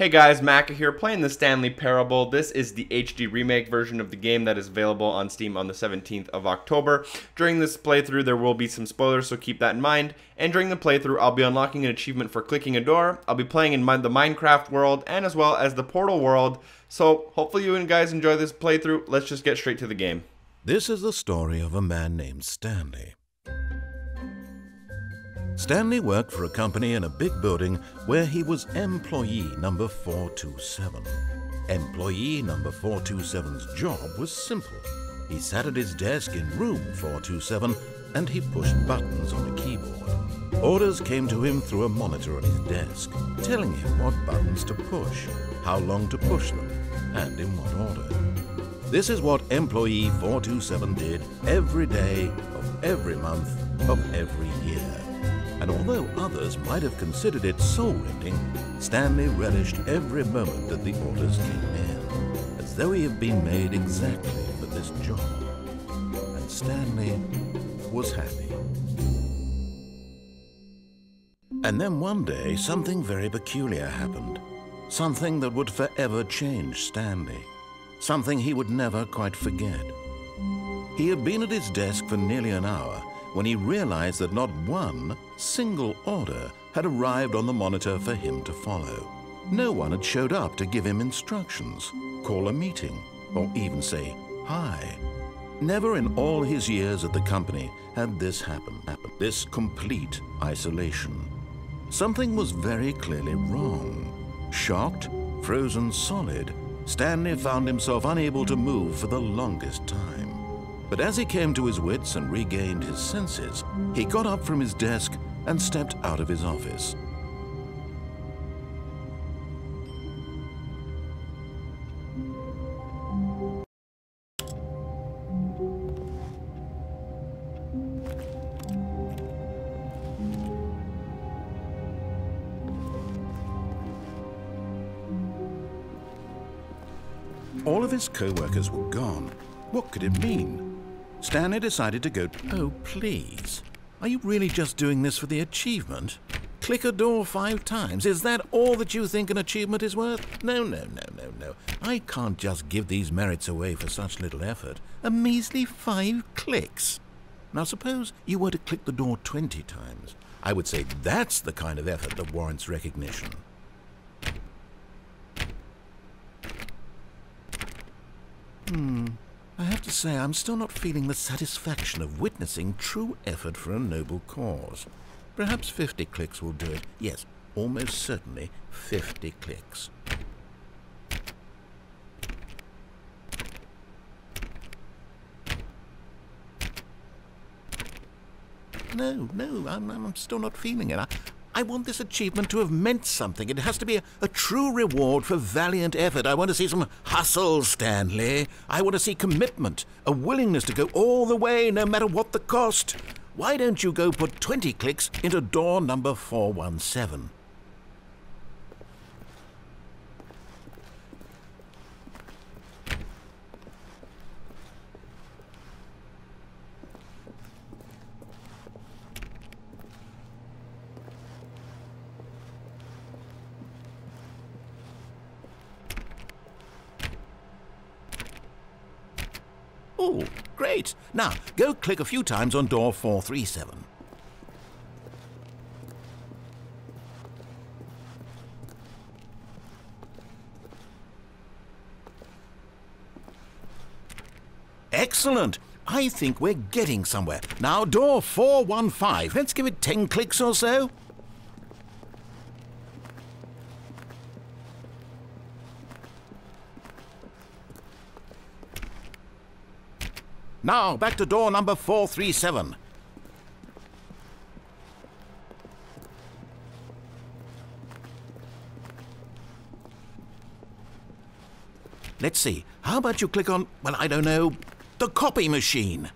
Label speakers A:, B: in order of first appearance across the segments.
A: Hey guys, Macca here playing the Stanley Parable. This is the HD remake version of the game that is available on Steam on the 17th of October. During this playthrough there will be some spoilers, so keep that in mind. And during the playthrough I'll be unlocking an achievement for clicking a door. I'll be playing in the Minecraft world and as well as the Portal world. So hopefully you guys enjoy this playthrough. Let's just get straight to the game.
B: This is the story of a man named Stanley. Stanley worked for a company in a big building where he was employee number 427. Employee number 427's job was simple. He sat at his desk in room 427 and he pushed buttons on a keyboard. Orders came to him through a monitor on his desk, telling him what buttons to push, how long to push them, and in what order. This is what employee 427 did every day of every month of every year. And although others might have considered it soul-rending, Stanley relished every moment that the orders came in, as though he had been made exactly for this job. And Stanley was happy. And then one day, something very peculiar happened. Something that would forever change Stanley. Something he would never quite forget. He had been at his desk for nearly an hour when he realized that not one single order had arrived on the monitor for him to follow. No one had showed up to give him instructions, call a meeting, or even say hi. Never in all his years at the company had this happened. This complete isolation. Something was very clearly wrong. Shocked, frozen solid, Stanley found himself unable to move for the longest time. But as he came to his wits and regained his senses, he got up from his desk and stepped out of his office. All of his co-workers were gone. What could it mean? Stanley decided to go. Oh, please. Are you really just doing this for the achievement? Click a door 5 times. Is that all that you think an achievement is worth? No. I can't just give these merits away for such little effort. A measly 5 clicks. Now suppose you were to click the door 20 times. I would say that's the kind of effort that warrants recognition. I have to say, I'm still not feeling the satisfaction of witnessing true effort for a noble cause. Perhaps 50 clicks will do it. Yes, almost certainly 50 clicks. No, I'm still not feeling it. I want this achievement to have meant something. It has to be a true reward for valiant effort. I want to see some hustle, Stanley. I want to see commitment, a willingness to go all the way, no matter what the cost. Why don't you go put 20 clicks into door number 417? Oh, great. Now, go click a few times on door 437. Excellent. I think we're getting somewhere. Now, door 415. Let's give it 10 clicks or so. Now, back to door number 437. Let's see. How about you click on, well, I don't know, the copy machine?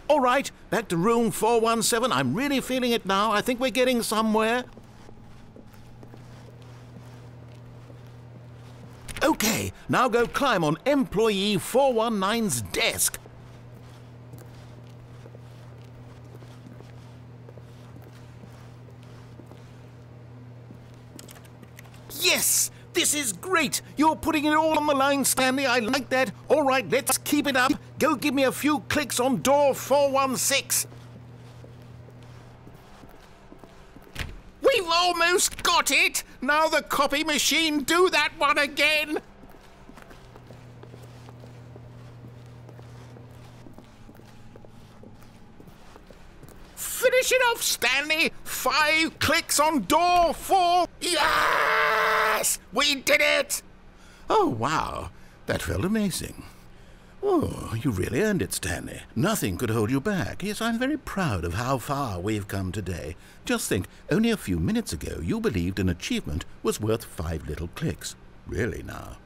B: All right, back to room 417. I'm really feeling it now. I think we're getting somewhere. Okay, now go climb on employee 419's desk. Yes! This is great! You're putting it all on the line, Stanley. I like that. All right, let's keep it up. Go give me a few clicks on door 416. We've almost got it! Now the copy machine, do that one again! Finish it off, Stanley! 5 clicks on door 4. Yes! We did it! Oh, wow. That felt amazing. Oh, you really earned it, Stanley. Nothing could hold you back. Yes, I'm very proud of how far we've come today. Just think, only a few minutes ago you believed an achievement was worth 5 little clicks. Really now,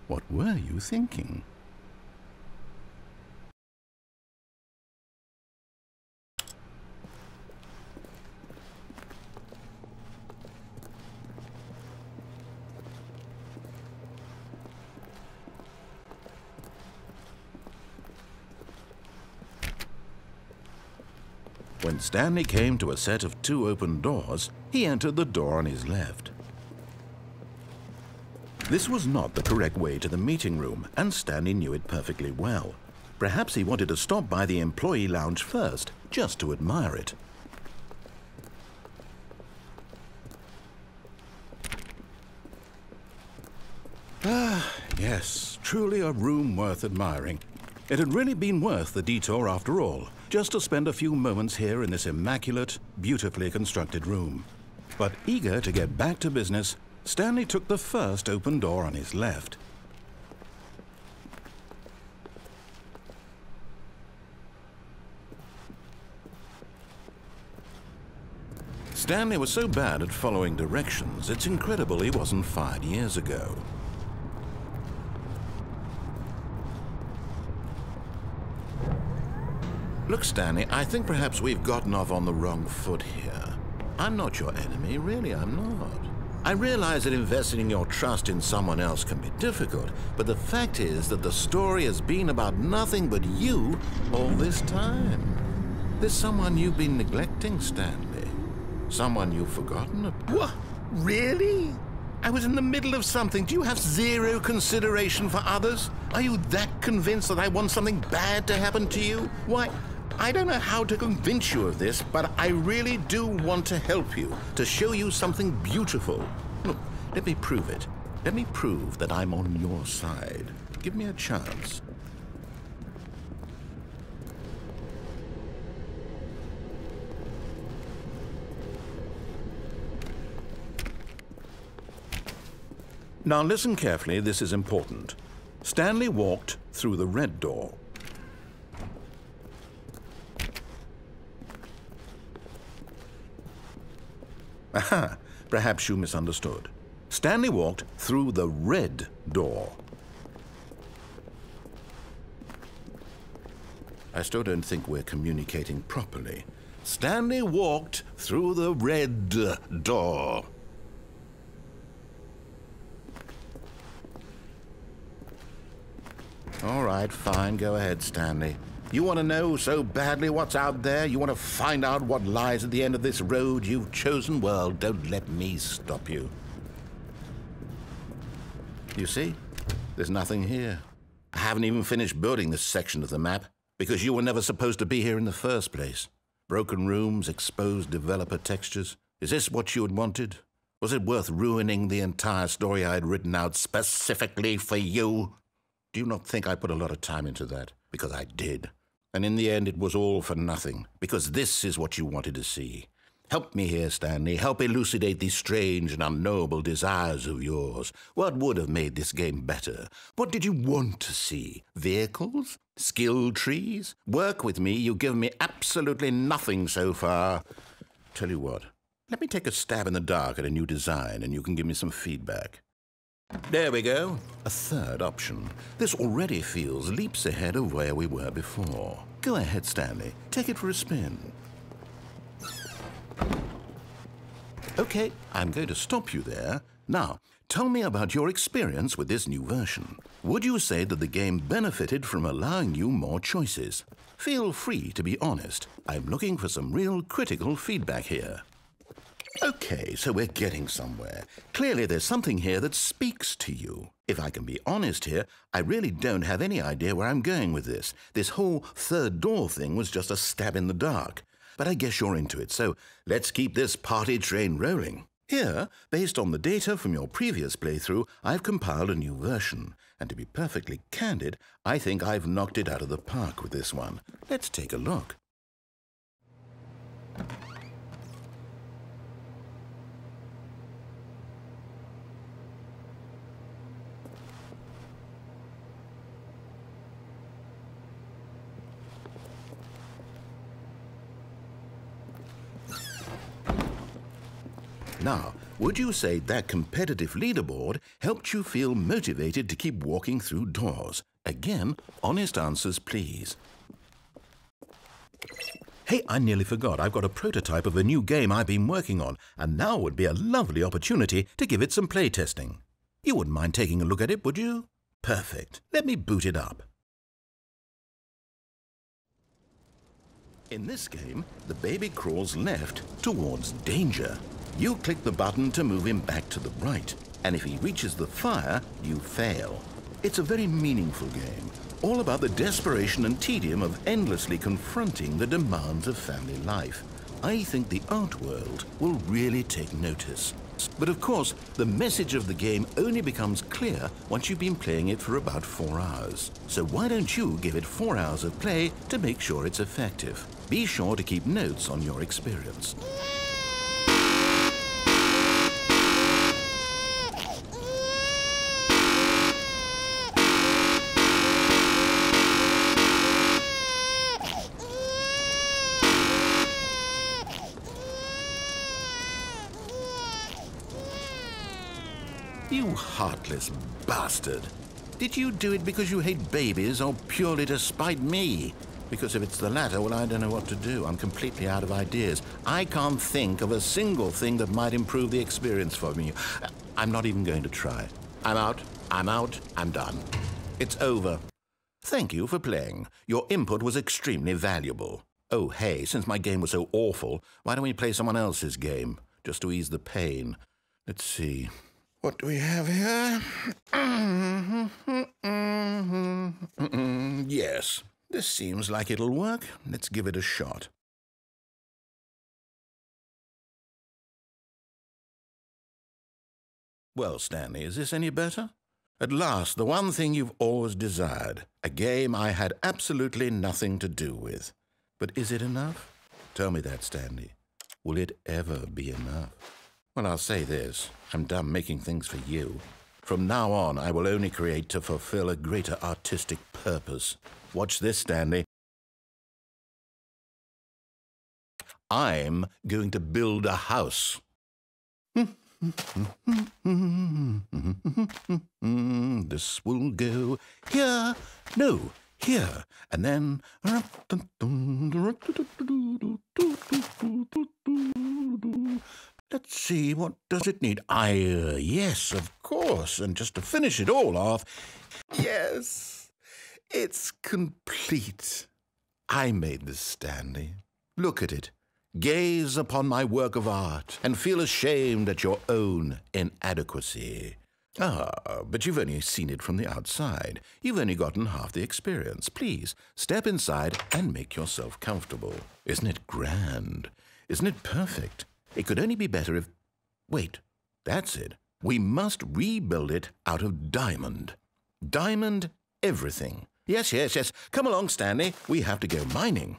B: what were you thinking? When Stanley came to a set of 2 open doors, he entered the door on his left. This was not the correct way to the meeting room, and Stanley knew it perfectly well. Perhaps he wanted to stop by the employee lounge first, just to admire it. Ah, yes, truly a room worth admiring. It had really been worth the detour after all, just to spend a few moments here in this immaculate, beautifully constructed room. But eager to get back to business, Stanley took the first open door on his left. Stanley was so bad at following directions, it's incredible he wasn't fired years ago. Look, Stanley, I think perhaps we've gotten off on the wrong foot here. I'm not your enemy, really, I'm not. I realize that investing your trust in someone else can be difficult, but the fact is that the story has been about nothing but you all this time. There's someone you've been neglecting, Stanley. Someone you've forgotten about. What? Really? I was in the middle of something. Do you have zero consideration for others? Are you that convinced that I want something bad to happen to you? Why, I don't know how to convince you of this, but I really do want to help you, to show you something beautiful. Look, let me prove it. Let me prove that I'm on your side. Give me a chance. Now listen carefully, this is important. Stanley walked through the red door. Aha, perhaps you misunderstood. Stanley walked through the red door. I still don't think we're communicating properly. Stanley walked through the red door. All right, fine. Go ahead, Stanley. You want to know so badly what's out there? You want to find out what lies at the end of this road you've chosen? Well, don't let me stop you. You see? There's nothing here. I haven't even finished building this section of the map because you were never supposed to be here in the first place. Broken rooms, exposed developer textures. Is this what you had wanted? Was it worth ruining the entire story I had written out specifically for you? Do you not think I put a lot of time into that? Because I did. And in the end, it was all for nothing. Because this is what you wanted to see. Help me here, Stanley. Help elucidate these strange and unknowable desires of yours. What would have made this game better? What did you want to see? Vehicles? Skill trees? Work with me. You've given me absolutely nothing so far. Tell you what. Let me take a stab in the dark at a new design, and you can give me some feedback. There we go. A third option. This already feels leaps ahead of where we were before. Go ahead, Stanley. Take it for a spin. Okay, I'm going to stop you there. Now, tell me about your experience with this new version. Would you say that the game benefited from allowing you more choices? Feel free to be honest. I'm looking for some real critical feedback here. Okay, so we're getting somewhere. Clearly there's something here that speaks to you. If I can be honest here, I really don't have any idea where I'm going with this. This whole third door thing was just a stab in the dark. But I guess you're into it, so let's keep this party train rolling. Here, based on the data from your previous playthrough, I've compiled a new version. And to be perfectly candid, I think I've knocked it out of the park with this one. Let's take a look. Now, would you say that competitive leaderboard helped you feel motivated to keep walking through doors? Again, honest answers, please. Hey, I nearly forgot. I've got a prototype of a new game I've been working on, and now would be a lovely opportunity to give it some playtesting. You wouldn't mind taking a look at it, would you? Perfect. Let me boot it up. In this game, the baby crawls left towards danger. You click the button to move him back to the right, and if he reaches the fire, you fail. It's a very meaningful game, all about the desperation and tedium of endlessly confronting the demands of family life. I think the art world will really take notice. But of course, the message of the game only becomes clear once you've been playing it for about 4 hours. So why don't you give it 4 hours of play to make sure it's effective? Be sure to keep notes on your experience. You heartless bastard. Did you do it because you hate babies or purely to spite me? Because if it's the latter, well, I don't know what to do. I'm completely out of ideas. I can't think of a single thing that might improve the experience for me. I'm not even going to try. I'm out, I'm done. It's over. Thank you for playing. Your input was extremely valuable. Oh, hey, since my game was so awful, why don't we play someone else's game, just to ease the pain? Let's see. What do we have here? Yes, this seems like it'll work. Let's give it a shot. Well, Stanley, is this any better? At last, the one thing you've always desired. A game I had absolutely nothing to do with. But is it enough? Tell me that, Stanley. Will it ever be enough? Well, I'll say this. I'm done making things for you. From now on, I will only create to fulfill a greater artistic purpose. Watch this, Stanley. I'm going to build a house. This will go here. No, here. And then... Let's see, what does it need? Yes, of course. And just to finish it all off, yes, it's complete. I made this, Stanley. Look at it. Gaze upon my work of art and feel ashamed at your own inadequacy. Ah, but you've only seen it from the outside. You've only gotten half the experience. Please, step inside and make yourself comfortable. Isn't it grand? Isn't it perfect? It could only be better if... Wait, that's it. We must rebuild it out of diamond. Diamond everything. Yes. Come along, Stanley. We have to go mining.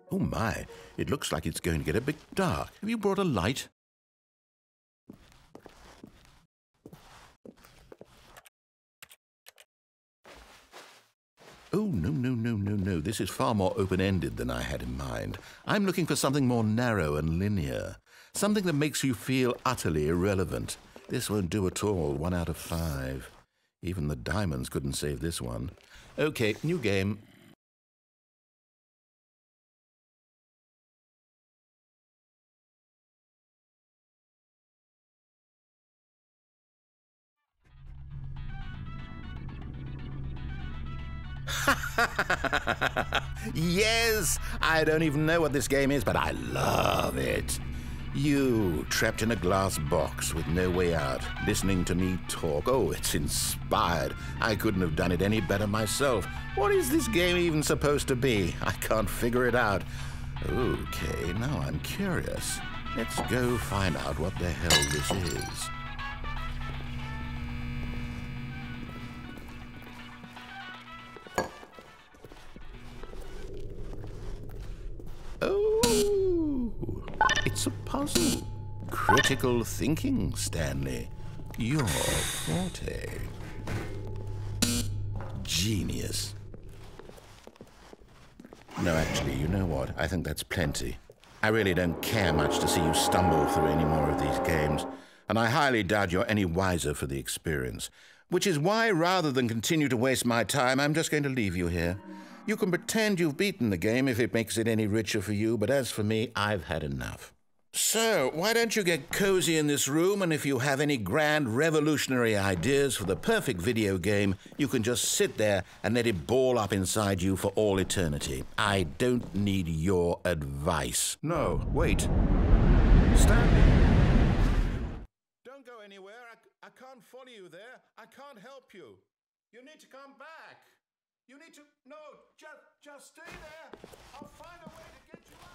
B: Oh my, it looks like it's going to get a bit dark. Have you brought a light? Oh, no. This is far more open-ended than I had in mind. I'm looking for something more narrow and linear. Something that makes you feel utterly irrelevant. This won't do at all. 1 out of 5. Even the diamonds couldn't save this one. Okay, new game. Yes, I don't even know what this game is, but I love it. You, trapped in a glass box with no way out, listening to me talk. Oh, it's inspired. I couldn't have done it any better myself. What is this game even supposed to be? I can't figure it out. Okay, now I'm curious. Let's go find out what the hell this is. Oh, it's a puzzle. Critical thinking, Stanley. Your forte. Genius. No, actually, you know what? I think that's plenty. I really don't care much to see you stumble through any more of these games, and I highly doubt you're any wiser for the experience. Which is why, rather than continue to waste my time, I'm just going to leave you here. You can pretend you've beaten the game if it makes it any richer for you, but as for me, I've had enough. So, why don't you get cozy in this room, and if you have any grand revolutionary ideas for the perfect video game, you can just sit there and let it ball up inside you for all eternity. I don't need your advice.
C: No, wait. Stanley! Don't go anywhere. I can't follow you there. I can't help you. You need to come back. You need to... No, just stay there. I'll find a way to get you out.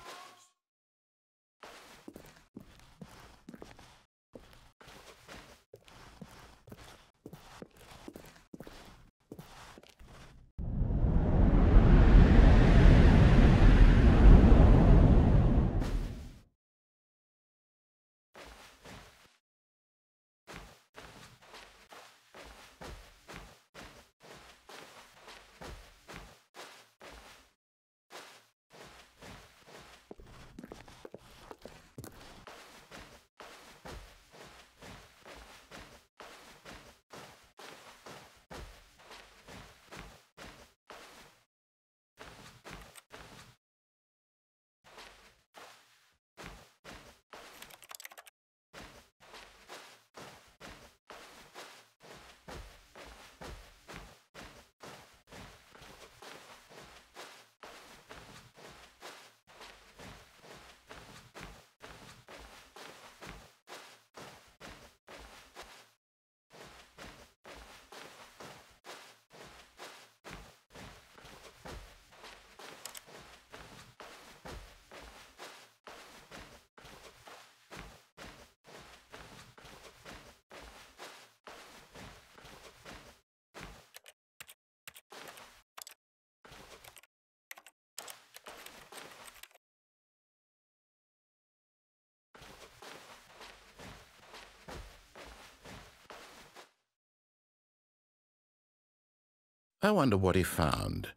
B: I wonder what he found.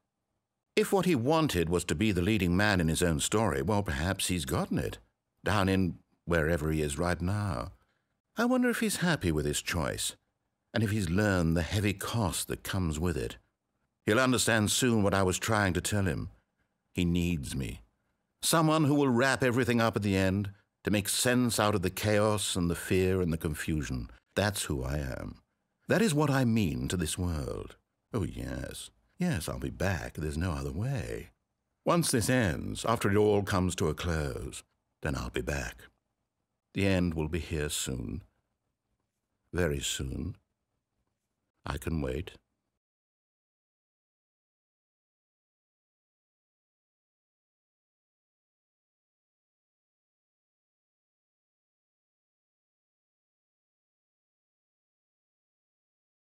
B: If what he wanted was to be the leading man in his own story, well, perhaps he's gotten it, down in wherever he is right now. I wonder if he's happy with his choice, and if he's learned the heavy cost that comes with it. He'll understand soon what I was trying to tell him. He needs me. Someone who will wrap everything up at the end, to make sense out of the chaos and the fear and the confusion. That's who I am. That is what I mean to this world. Oh, yes. Yes, I'll be back. There's no other way. Once this ends, after it all comes to a close, then I'll be back. The end will be here soon. Very soon. I can wait.